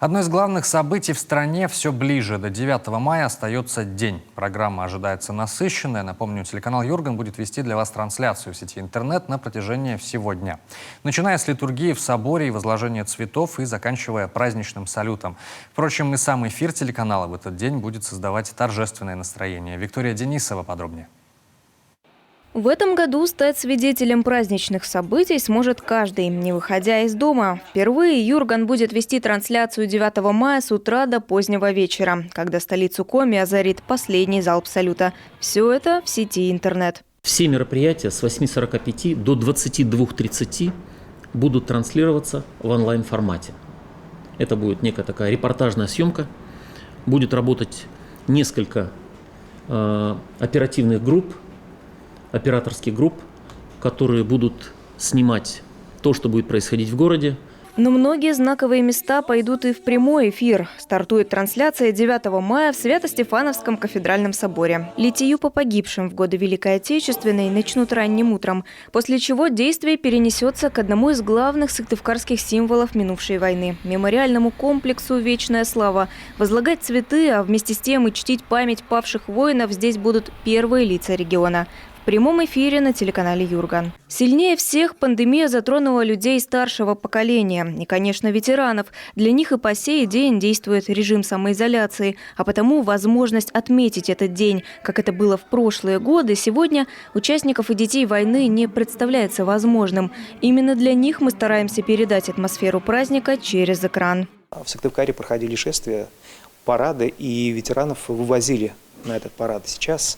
Одно из главных событий в стране все ближе. До 9 мая остается день. Программа ожидается насыщенная. Напомню, телеканал «Юрган» будет вести для вас трансляцию в сети интернет на протяжении всего дня. Начиная с литургии в соборе и возложения цветов и заканчивая праздничным салютом. Впрочем, и сам эфир телеканала в этот день будет создавать торжественное настроение. Виктория Денисова подробнее. В этом году стать свидетелем праздничных событий сможет каждый, не выходя из дома. Впервые «Юрган» будет вести трансляцию 9 мая с утра до позднего вечера, когда столицу Коми озарит последний залп салюта. Все это в сети интернет. Все мероприятия с 8:45 до 22:30 будут транслироваться в онлайн-формате. Это будет некая такая репортажная съемка. Будет работать несколько оперативных групп, операторских групп, которые будут снимать то, что будет происходить в городе. Но многие знаковые места пойдут и в прямой эфир. Стартует трансляция 9 мая в Свято-Стефановском кафедральном соборе. Литию по погибшим в годы Великой Отечественной начнут ранним утром, после чего действие перенесется к одному из главных сыктывкарских символов минувшей войны – мемориальному комплексу «Вечная слава». Возлагать цветы, а вместе с тем и чтить память павших воинов здесь будут первые лица региона. В прямом эфире на телеканале «Юрган». Сильнее всех пандемия затронула людей старшего поколения и, конечно, ветеранов. Для них и по сей день действует режим самоизоляции, а потому возможность отметить этот день, как это было в прошлые годы, сегодня участников и детей войны не представляется возможным. Именно для них мы стараемся передать атмосферу праздника через экран. В Сыктывкаре проходили шествия, парады, и ветеранов вывозили на этот парад. Сейчас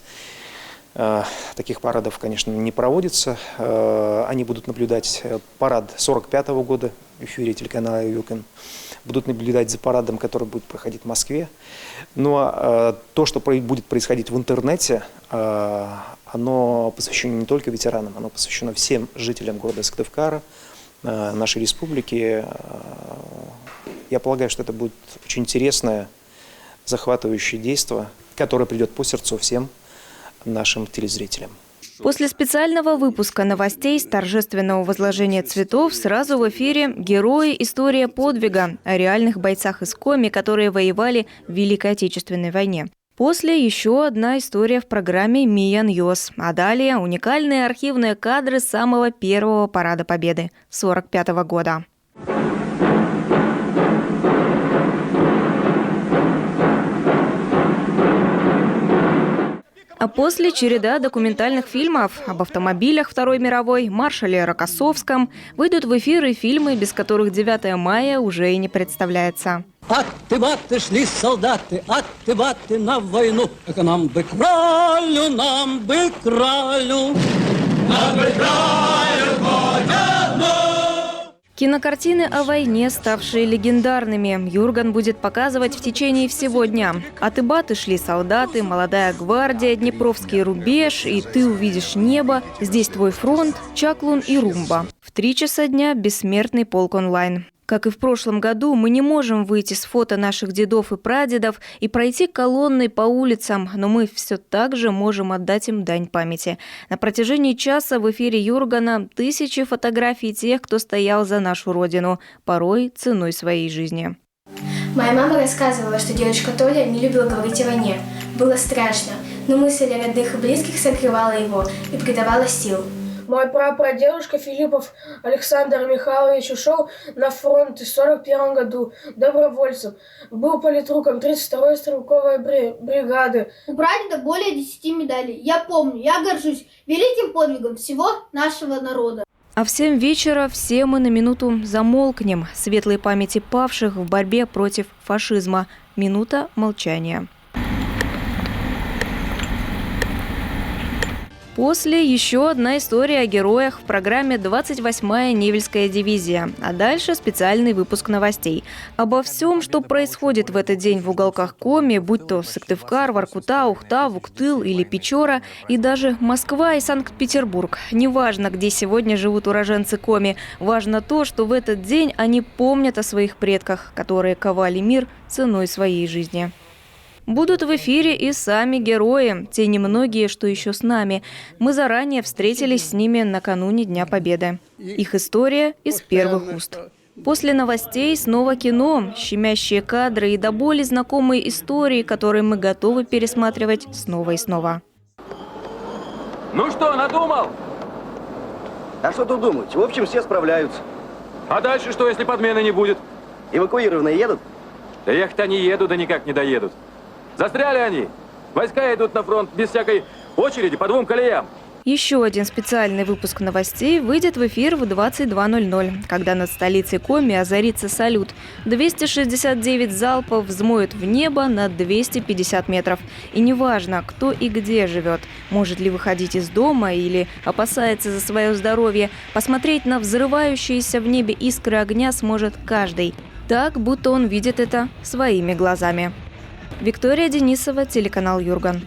таких парадов, конечно, не проводится. Они будут наблюдать парад 45-го года в эфире телеканала «Юрган». Будут наблюдать за парадом, который будет проходить в Москве. Но то, что будет происходить в интернете, оно посвящено не только ветеранам, оно посвящено всем жителям города Сыктывкара, нашей республики. Я полагаю, что это будет очень интересное, захватывающее действие, которое придет по сердцу всем нашим телезрителям. После специального выпуска новостей с торжественного возложения цветов сразу в эфире «Герои. История подвига» о реальных бойцах из Коми, которые воевали в Великой Отечественной войне. После еще одна история в программе «Мия Ньюс». А далее уникальные архивные кадры самого первого парада Победы 1945 года. А после череда документальных фильмов об автомобилях Второй мировой, маршале Рокоссовском. Выйдут в эфир и фильмы, без которых 9 мая уже и не представляется. Аты-баты шли солдаты, аты-баты на войну. Так нам бы кралю, нам бы кралю. Нам бы кралю, Кинокартины о войне, ставшие легендарными, «Юрган» будет показывать в течение всего дня. Аты-баты шли солдаты, «Молодая гвардия», «Днепровский рубеж» и «Ты увидишь небо», «Здесь твой фронт», «Чаклун» и «Румба». В 3 часа дня «Бессмертный полк онлайн». Как и в прошлом году, мы не можем выйти с фото наших дедов и прадедов и пройти колонной по улицам, но мы все так же можем отдать им дань памяти. На протяжении часа в эфире «Юргана» тысячи фотографий тех, кто стоял за нашу родину, порой ценой своей жизни. Моя мама рассказывала, что дедушка Толя не любил говорить о войне. Было страшно, но мысль о родных и близких согревала его и придавала сил. Мой прапрадедушка Филиппов Александр Михайлович ушел на фронт в 1941 году добровольцем. Был политруком 32-й стрелковой бригады. У прадеда более 10 медалей. Я помню, я горжусь великим подвигом всего нашего народа. А в 7 вечера все мы на минуту замолкнем. Светлой памяти павших в борьбе против фашизма. Минута молчания. После еще одна история о героях в программе «28-я Невельская дивизия». А дальше специальный выпуск новостей. Обо всем, что происходит в этот день в уголках Коми, будь то Сыктывкар, Воркута, Ухта, Вуктыл или Печора, и даже Москва и Санкт-Петербург. Неважно, где сегодня живут уроженцы Коми, важно то, что в этот день они помнят о своих предках, которые ковали мир ценой своей жизни. Будут в эфире и сами герои, те немногие, что еще с нами. Мы заранее встретились с ними накануне Дня Победы. Их история из первых уст. После новостей снова кино, щемящие кадры и до боли знакомые истории, которые мы готовы пересматривать снова и снова. Ну что, надумал? А что тут думать? В общем, все справляются. А дальше что, если подмены не будет? Эвакуированные едут? Да ехать они едут, да никак не доедут. Застряли они. Войска идут на фронт без всякой очереди по 2 колеям. Еще один специальный выпуск новостей выйдет в эфир в 22:00, когда над столицей Коми озарится салют. 269 залпов взмоют в небо на 250 метров. И неважно, кто и где живет, может ли выходить из дома или опасается за свое здоровье, посмотреть на взрывающиеся в небе искры огня сможет каждый. Так, будто он видит это своими глазами. Виктория Денисова, телеканал Юрган.